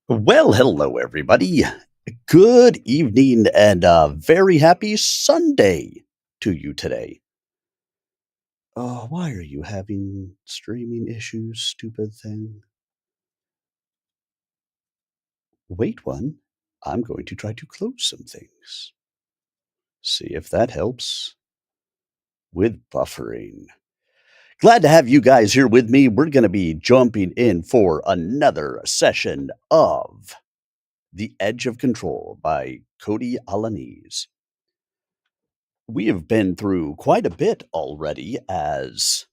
Well, hello, everybody. Good evening and a very happy Sunday to you today. Why are you having streaming issues, stupid thing? Wait one. I'm going to try to close some things. See if that helps with buffering. Glad to have you guys here with me. We're going to be jumping in for another session of The Edge of Control by Cody Alaniz. We have been through quite a bit already as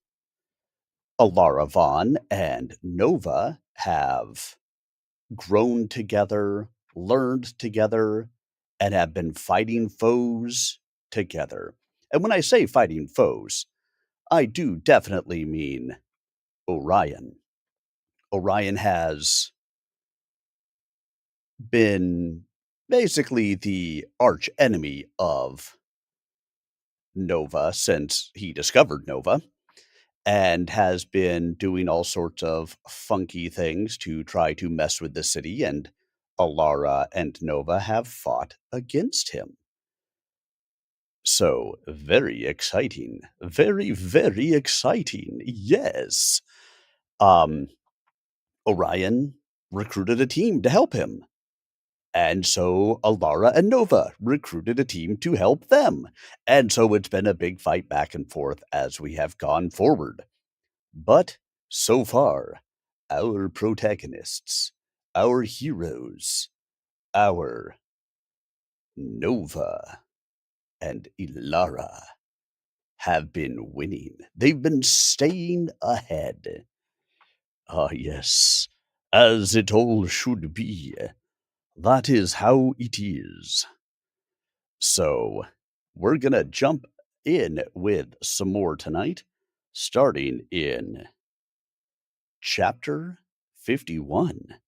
Alara Vaughn and Nova have grown together, learned together, and have been fighting foes together. And when I say fighting foes, I do definitely mean Orion. Orion has been basically the arch enemy of Nova since he discovered Nova, and has been doing all sorts of funky things to try to mess with the city, and Alara and Nova have fought against him. So, very exciting. Very, very exciting. Yes. Um, Orion recruited a team to help him. And so Alara and Nova recruited a team to help them. And so it's been a big fight back and forth as we have gone forward. But so far, our protagonists, our heroes, our Nova and Ilara have been winning. They've been staying ahead. Ah, yes, as it all should be. That is how it is. So, we're gonna jump in with some more tonight, starting in chapter 51.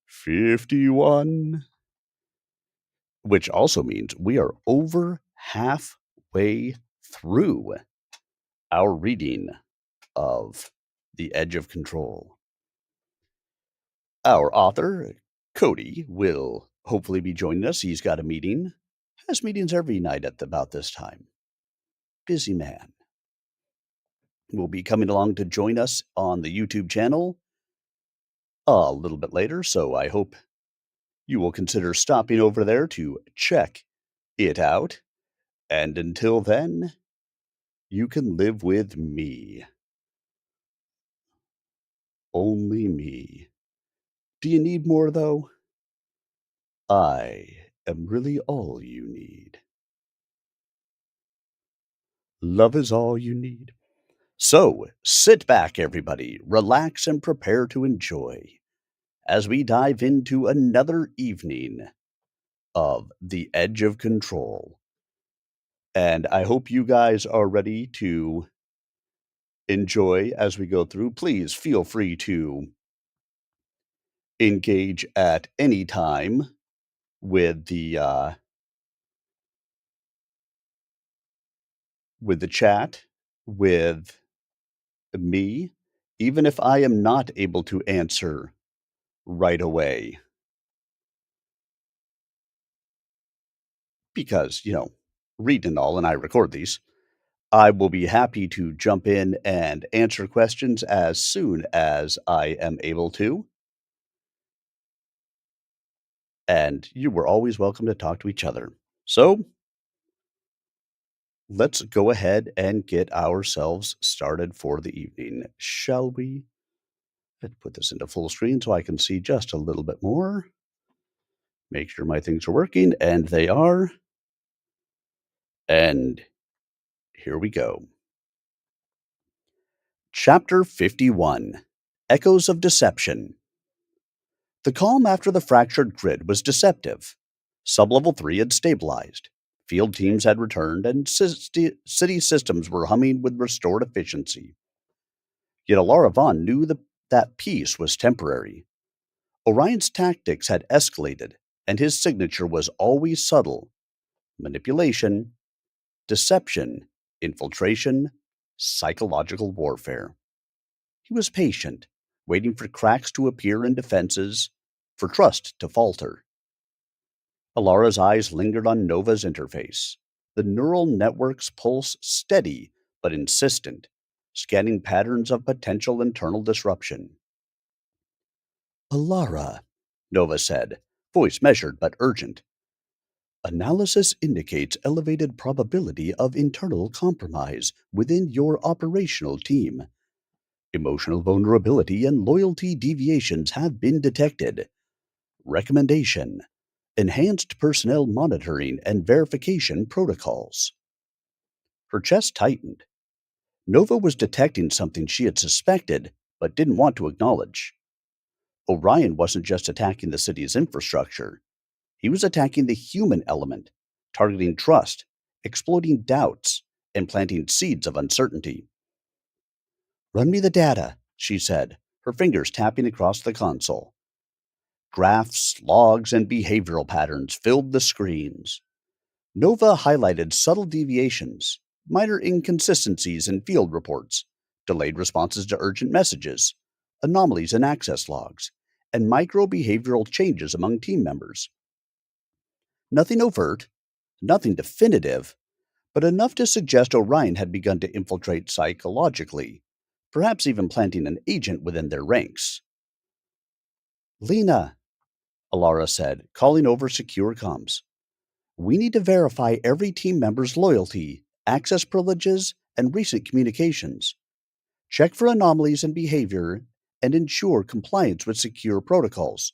51. Which also means we are over halfway through our reading of The Edge of Control. Our author, Cody, will hopefully be joining us. He's got a meeting, has meetings every night at about this time. Busy man. Will be coming along to join us on the YouTube channel a little bit later, so I hope you will consider stopping over there to check it out. And until then, you can live with me. Only me. Do you need more, though? I am really all you need. Love is all you need. So, sit back, everybody, relax, and prepare to enjoy as we dive into another evening of The Edge of Control. And I hope you guys are ready to enjoy as we go through. Please feel free to engage at any time with the chat, with me, even if I am not able to answer right away. Because, read and all, and I record these. I will be happy to jump in and answer questions as soon as I am able to. And you were always welcome to talk to each other. So, let's go ahead and get ourselves started for the evening, shall we? Let's put this into full screen so I can see just a little bit more. Make sure my things are working, and they are. And here we go. Chapter 51: Echoes of Deception. The calm after the fractured grid was deceptive. Sublevel 3 had stabilized. Field teams had returned, and city systems were humming with restored efficiency. Yet Alara Vaughn knew that peace was temporary. Orion's tactics had escalated, and his signature was always subtle: manipulation, deception, infiltration, psychological warfare. He was patient, waiting for cracks to appear in defenses, for trust to falter. Alara's eyes lingered on Nova's interface, the neural network's pulse steady but insistent, scanning patterns of potential internal disruption. Alara, Nova said, voice measured but urgent. Analysis indicates elevated probability of internal compromise within your operational team. Emotional vulnerability and loyalty deviations have been detected. Recommendation: enhanced personnel monitoring and verification protocols. Her chest tightened. Nova was detecting something she had suspected but didn't want to acknowledge. Orion wasn't just attacking the city's infrastructure. He was attacking the human element, targeting trust, exploiting doubts, and planting seeds of uncertainty. Run me the data, she said, her fingers tapping across the console. Graphs, logs, and behavioral patterns filled the screens. Nova highlighted subtle deviations, minor inconsistencies in field reports, delayed responses to urgent messages, anomalies in access logs, and micro-behavioral changes among team members. Nothing overt, nothing definitive, but enough to suggest Orion had begun to infiltrate psychologically, perhaps even planting an agent within their ranks. Lena, Alara said, calling over secure comms. We need to verify every team member's loyalty, access privileges, and recent communications. Check for anomalies in behavior and ensure compliance with secure protocols.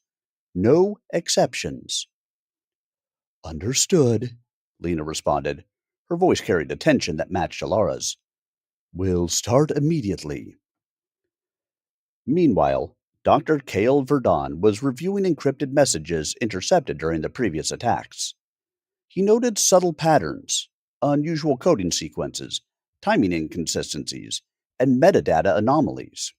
No exceptions. Understood, Lena responded. Her voice carried a tension that matched Alara's. We'll start immediately. Meanwhile, Dr. Cale Verdon was reviewing encrypted messages intercepted during the previous attacks. He noted subtle patterns, unusual coding sequences, timing inconsistencies, and metadata anomalies.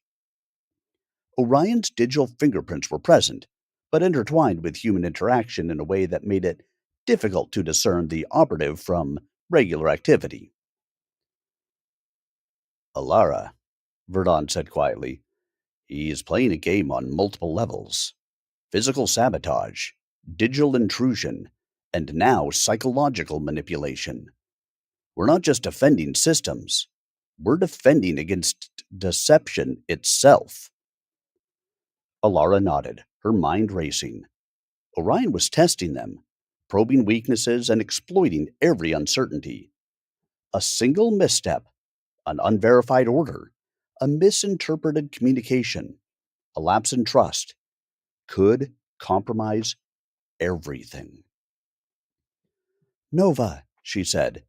Orion's digital fingerprints were present, but intertwined with human interaction in a way that made it difficult to discern the operative from regular activity. Alara, Verdon said quietly, he's playing a game on multiple levels. Physical sabotage, digital intrusion, and now psychological manipulation. We're not just defending systems, we're defending against deception itself. Alara nodded, her mind racing. Orion was testing them, probing weaknesses and exploiting every uncertainty. A single misstep, an unverified order, a misinterpreted communication, a lapse in trust, could compromise everything. Nova, she said,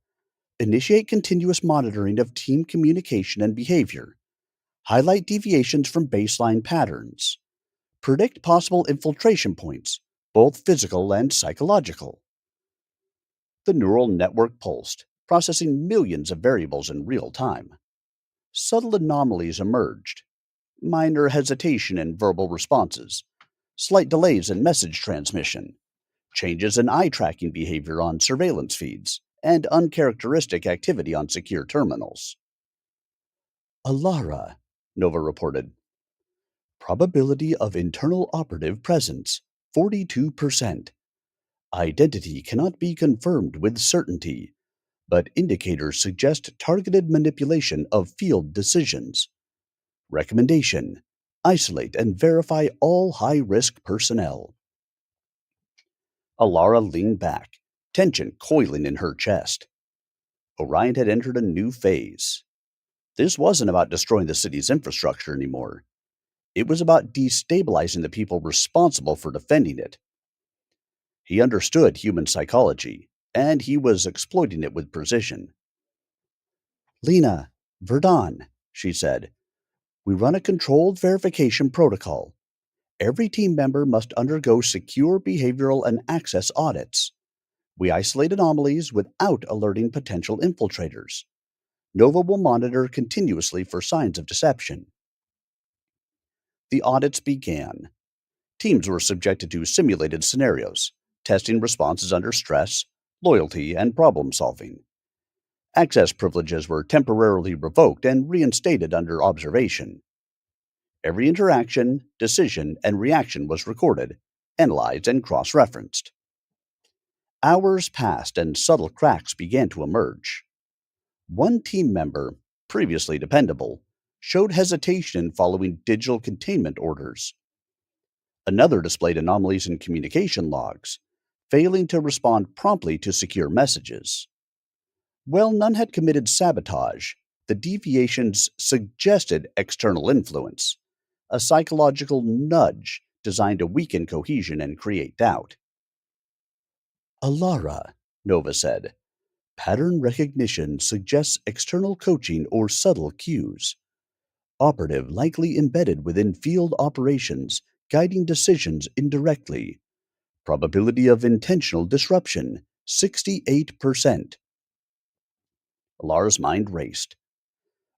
initiate continuous monitoring of team communication and behavior. Highlight deviations from baseline patterns. Predict possible infiltration points, both physical and psychological. The neural network pulsed, processing millions of variables in real time. Subtle anomalies emerged. Minor hesitation in verbal responses, slight delays in message transmission, changes in eye tracking behavior on surveillance feeds, and uncharacteristic activity on secure terminals. Alara, Nova reported. Probability of internal operative presence, 42%. Identity cannot be confirmed with certainty, but indicators suggest targeted manipulation of field decisions. Recommendation: isolate and verify all high-risk personnel. Alara leaned back, tension coiling in her chest. Orion had entered a new phase. This wasn't about destroying the city's infrastructure anymore. It was about destabilizing the people responsible for defending it. He understood human psychology, and he was exploiting it with precision. Lena, Verdon, she said, we run a controlled verification protocol. Every team member must undergo secure behavioral and access audits. We isolate anomalies without alerting potential infiltrators. Nova will monitor continuously for signs of deception. The audits began. Teams were subjected to simulated scenarios, testing responses under stress, loyalty, and problem solving. Access privileges were temporarily revoked and reinstated under observation. Every interaction, decision, and reaction was recorded, analyzed, and cross-referenced. Hours passed and subtle cracks began to emerge. One team member, previously dependable, showed hesitation following digital containment orders. Another displayed anomalies in communication logs, failing to respond promptly to secure messages. While none had committed sabotage, the deviations suggested external influence, a psychological nudge designed to weaken cohesion and create doubt. Alara, Nova said. Pattern recognition suggests external coaching or subtle cues. Operative likely embedded within field operations, guiding decisions indirectly. Probability of intentional disruption, 68%. Alara's mind raced.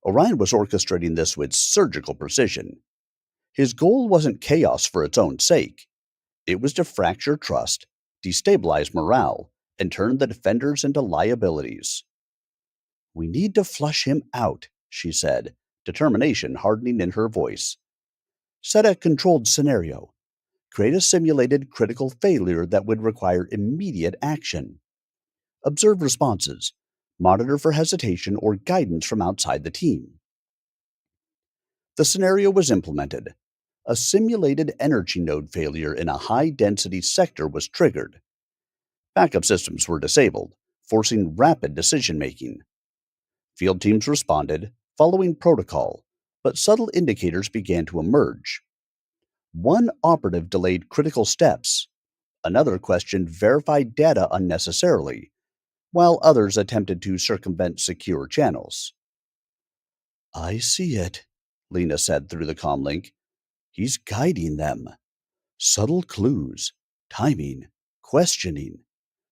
Orion was orchestrating this with surgical precision. His goal wasn't chaos for its own sake. It was to fracture trust, destabilize morale, and turn the defenders into liabilities. We need to flush him out, she said, determination hardening in her voice. Set a controlled scenario. Create a simulated critical failure that would require immediate action. Observe responses. Monitor for hesitation or guidance from outside the team. The scenario was implemented. A simulated energy node failure in a high-density sector was triggered. Backup systems were disabled, forcing rapid decision-making. Field teams responded, following protocol, but subtle indicators began to emerge. One operative delayed critical steps. Another questioned verified data unnecessarily, while others attempted to circumvent secure channels. I see it, Lena said through the comlink. He's guiding them. Subtle clues, timing, questioning,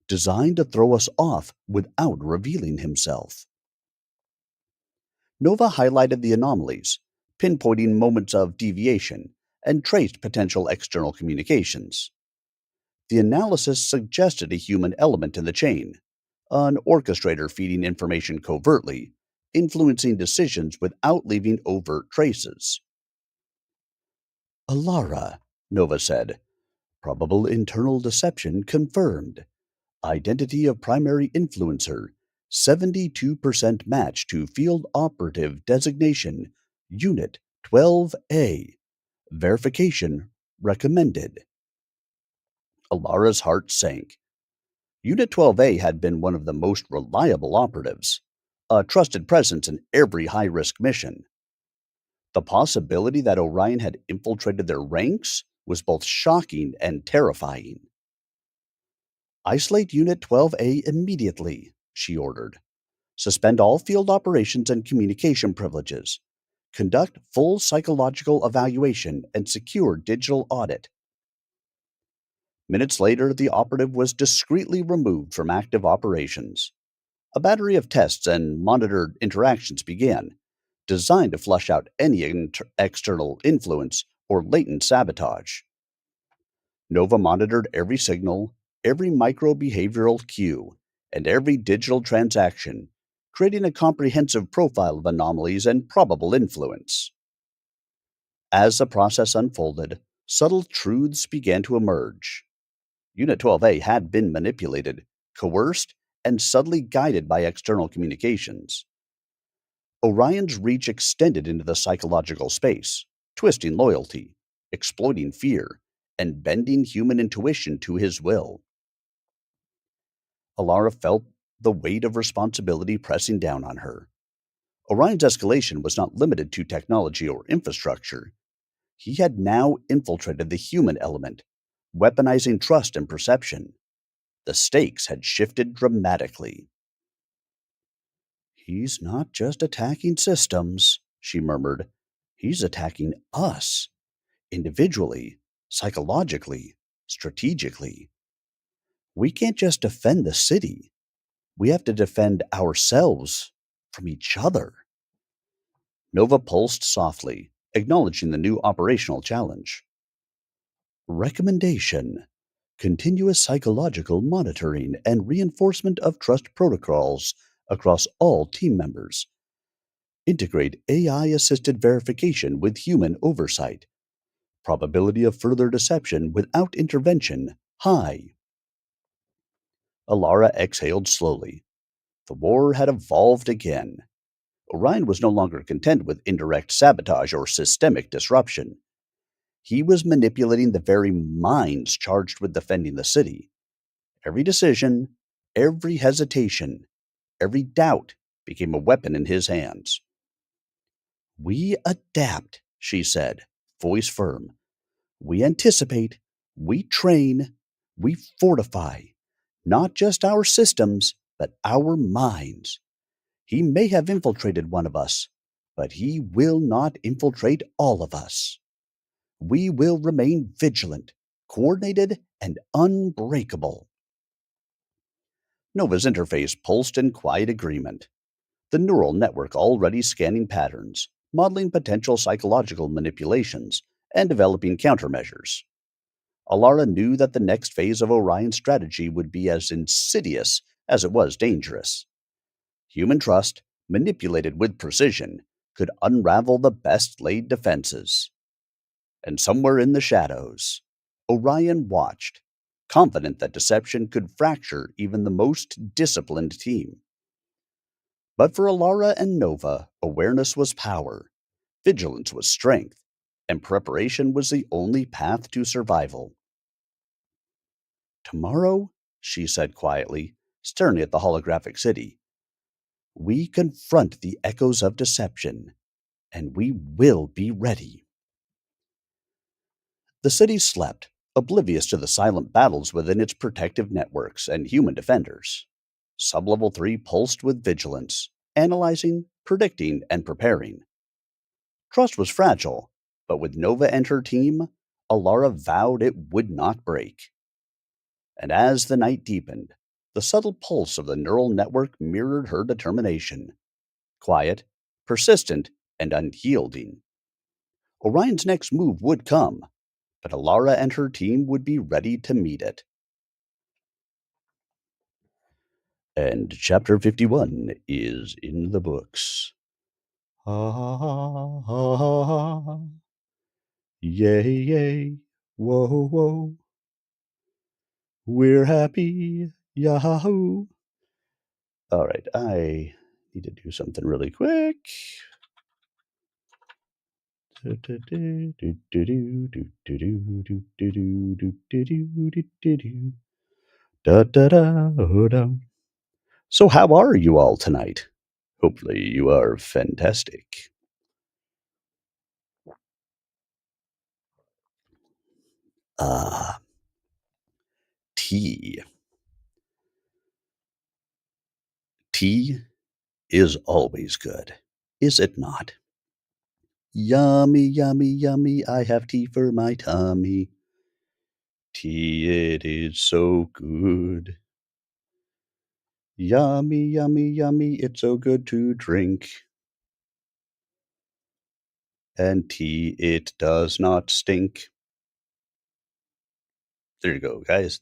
designed to throw us off without revealing himself. Nova highlighted the anomalies, pinpointing moments of deviation, and traced potential external communications. The analysis suggested a human element in the chain, an orchestrator feeding information covertly, influencing decisions without leaving overt traces. Alara, Nova said. Probable internal deception confirmed. Identity of primary influencer, 72% match to field operative designation, Unit 12A. Verification recommended. Alara's heart sank. Unit 12A had been one of the most reliable operatives, a trusted presence in every high-risk mission. The possibility that Orion had infiltrated their ranks was both shocking and terrifying. Isolate Unit 12A immediately, she ordered. Suspend all field operations and communication privileges. Conduct full psychological evaluation and secure digital audit. Minutes later, the operative was discreetly removed from active operations. A battery of tests and monitored interactions began, designed to flush out any external influence or latent sabotage. Nova monitored every signal, every micro-behavioral cue, and every digital transaction, creating a comprehensive profile of anomalies and probable influence. As the process unfolded, subtle truths began to emerge. Unit 12A had been manipulated, coerced, and subtly guided by external communications. Orion's reach extended into the psychological space, twisting loyalty, exploiting fear, and bending human intuition to his will. Alara felt the weight of responsibility pressing down on her. Orion's escalation was not limited to technology or infrastructure. He had now infiltrated the human element, weaponizing trust and perception. The stakes had shifted dramatically. He's not just attacking systems, she murmured. He's attacking us, individually, psychologically, strategically. We can't just defend the city. We have to defend ourselves from each other. Nova pulsed softly, acknowledging the new operational challenge. Recommendation: continuous psychological monitoring and reinforcement of trust protocols across all team members. Integrate AI-assisted verification with human oversight. Probability of further deception without intervention high. Alara exhaled slowly. The war had evolved again. Orion was no longer content with indirect sabotage or systemic disruption. He was manipulating the very minds charged with defending the city. Every decision, every hesitation, every doubt became a weapon in his hands. We adapt, she said, voice firm. We anticipate, we train, we fortify, not just our systems, but our minds. He may have infiltrated one of us, but he will not infiltrate all of us. We will remain vigilant, coordinated, and unbreakable. Nova's interface pulsed in quiet agreement, the neural network already scanning patterns, modeling potential psychological manipulations, and developing countermeasures. Alara knew that the next phase of Orion's strategy would be as insidious as it was dangerous. Human trust, manipulated with precision, could unravel the best laid defenses. And somewhere in the shadows, Orion watched, confident that deception could fracture even the most disciplined team. But for Alara and Nova, awareness was power, vigilance was strength, and preparation was the only path to survival. Tomorrow, she said quietly, staring at the holographic city, we confront the echoes of deception, and we will be ready. The city slept, oblivious to the silent battles within its protective networks and human defenders. Sublevel 3 pulsed with vigilance, analyzing, predicting, and preparing. Trust was fragile, but with Nova and her team, Alara vowed it would not break. And as the night deepened, the subtle pulse of the neural network mirrored her determination. Quiet, persistent, and unyielding. Orion's next move would come, but Alara and her team would be ready to meet it. And chapter 51 is in the books. Ha ha ha ha ha ha. Yay, yay, whoa, whoa. We're happy, yahoo. All right, I need to do something really quick. So, how are you all tonight? Hopefully, you are fantastic. Ah, tea. Tea is always good, is it not? Yummy, yummy, yummy, I have tea for my tummy. Tea, it is so good. Yummy, yummy, yummy, it's so good to drink. And tea, it does not stink. There you go, guys.